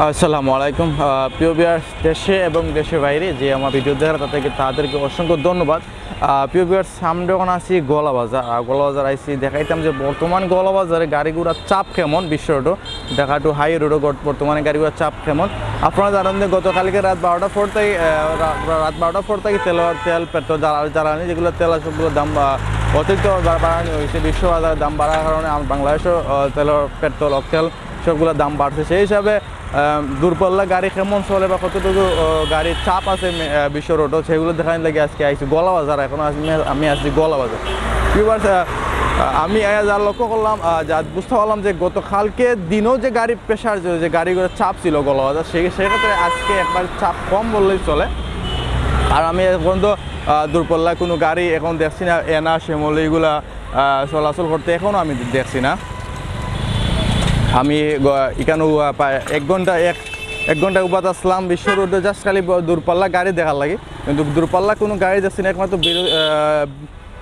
আসসালামু আলাইকুম প্রিয় ভিউয়ার্স দেশে এবং দেশের বাইরে যে আমার ভিডিও দেখার তাদেরকে অসংখ্য ধন্যবাদ। প্রিয় ভিউয়ার্স আমরা যখন আসি গোলাবাজার আইসি দেখাইতাম যে বর্তমান গোলাবাজারে গাড়ি ঘোড়ার চাপ কেমন, বিশ্ব রোডও ঢাকা টু হাই রোডও বর্তমানে গাড়ি ঘোড়ার চাপ কেমন। আপনারা জানেন যে গতকালকে রাত 12টার পর থেকে তেল পেট্রোল জ্বালানি যেগুলো তেল সবগুলো দাম অতিরিক্ত বাড়ানো হয়েছে। বিশ্ববাজারের দাম বাড়ার কারণে বাংলাদেশেও তেলের পেট্রোল অকটেল সবগুলোর দাম বাড়ছে। সেই হিসাবে দূরপাল্লা গাড়ি কেমন চলে বা কতটুকু গাড়ির চাপ আছে বিশ্ব রোডও সেগুলো দেখার লাগে আজকে আইছি গোলাবাজার। এখন আমি আসছি গোলাবাজার। আমি যা লক্ষ্য করলাম, যা বুঝতে পারলাম যে গতকালকে দিনও যে গাড়ির প্রেশার যে গাড়িগুলোর চাপ ছিল গোলাবাজার, সেক্ষেত্রে আজকে একবার চাপ কম বললেই চলে। আর আমি এখন তো দূরপাল্লায় কোনো গাড়ি এখন দেখছি না, এনা শ্যামল এইগুলা চলাচল করতে এখনও আমি দেখছি না। আমি এখানে এক ঘন্টা উপাত আসলাম বিশ্ব রোডে, জাস্ট খালি দূরপাল্লা গাড়ি দেখার লাগে, কিন্তু দূরপাল্লা কোনো গাড়ি দেখছি না। একমাত্র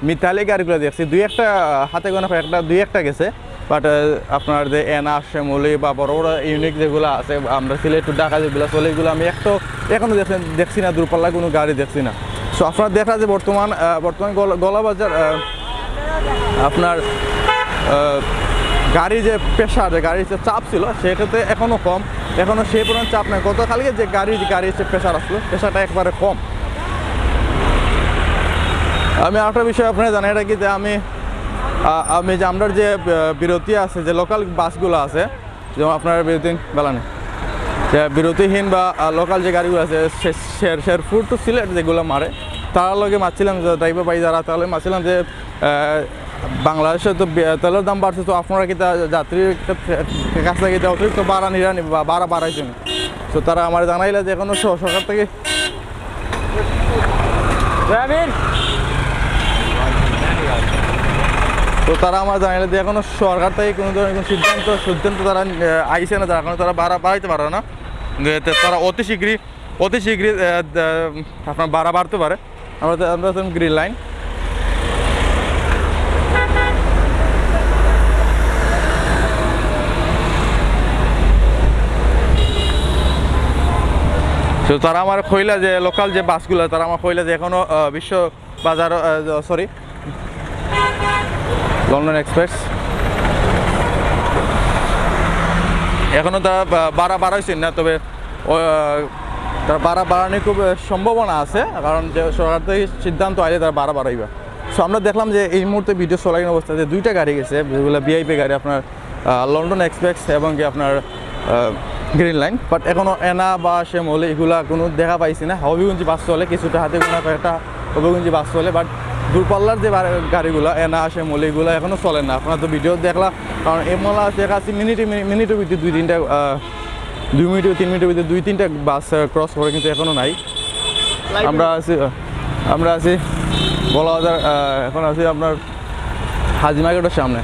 মিতালি গাড়িগুলো দেখছি, দুই একটা হাতে গোনা দুই একটা গেছে। বাট আপনার যে এনা শ্যামলি বা বড় বড় ইউনিক যেগুলো আছে আমরা সিলেট টু ঢাকা যেগুলো চলে, এগুলো আমি এখনও দেখছি না, দূরপাল্লা কোনো গাড়ি দেখছি না। সো আপনার দেখা যে বর্তমান গোলাবাজার আপনার গাড়ি যে প্রেশার, যে গাড়ির যে চাপ ছিল সেক্ষেত্রে এখনও কম, এখনও সেই পরিমাণ চাপ নেই। গতকালকে যে গাড়ির যে প্রেশার আসলো প্রেশারটা একবারে কম। আমি আরেকটা বিষয় আপনারা জানেন, এটা কি যে আমি যে আমরা যে বিরতি আছে, যে লোকাল বাসগুলো আছে, যেমন আপনার বিরতিহীন বা লোকাল যে গাড়িগুলো আছে শেরপুর টু সিলেট যেগুলো মারে, তার লগে মারছিলাম ড্রাইভার ভাই যারা, তাহলে মারছিলাম যে বাংলাদেশে তো তেলের দাম বাড়ছে, তো আপনারা কি যাত্রীর কাছ থেকে অতিরিক্ত ভাড়া নিরানি বা ভাড়া বাড়াইছেন। তো তারা আমার জানাইলে যে এখনো সরকার থেকে আমার জানাইলে যে এখনো সরকার থেকে কোনো ধরনের কোনো সিদ্ধান্ত তারা আইসে না, যার কারণে তারা ভাড়া বাড়াইতে পারে না। তারা অতি শীঘ্রই আপনার ভাড়া বাড়তে পারে। আমরা গ্রিন লাইন তো তারা আমার কইলা যে লোকাল যে বাসগুলো, তারা আমার কইলা যে এখনও বিশ্ব বাজার লন্ডন এক্সপ্রেস এখনও তারা ভাড়া বাড়াইছেন না, তবে তারা ভাড়া বাড়ানোর খুব সম্ভাবনা আছে, কারণ যে সরকার থেকে সিদ্ধান্ত আইলে তারা ভাড়া বাড়াইবে। সো আমরা দেখলাম যে এই মুহূর্তে ভিডিও চলাকালীন অবস্থায় যে দুইটা গাড়ি গেছে, যেগুলো ভিআইপি গাড়ি, আপনার লন্ডন এক্সপ্রেস এবং কি আপনার গ্রিন লাইন। বাট এখনও এনা বা শ্যামলি এগুলা কোনো দেখা পাইছি না। হবিগঞ্জি বাস চলে কিছুটা, হাতে গোনা কয়েকটা হবিগঞ্জি বাস চলে, বাট দূরপাল্লার যে গাড়িগুলো এনা শ্যামলি এগুলো এখনও চলে না। আপনার তো ভিডিও দেখলাম, কারণ এমলা দেখা যাচ্ছে মিনিটের ভিতরে 2 মিনিট 3 মিনিটের ভিতরে 2-3টা বাস ক্রস করে, কিন্তু এখনও নাই। আমরা আছি গোলাবাজার, এখন আছি আপনার হাজি মার্কেটের সামনে।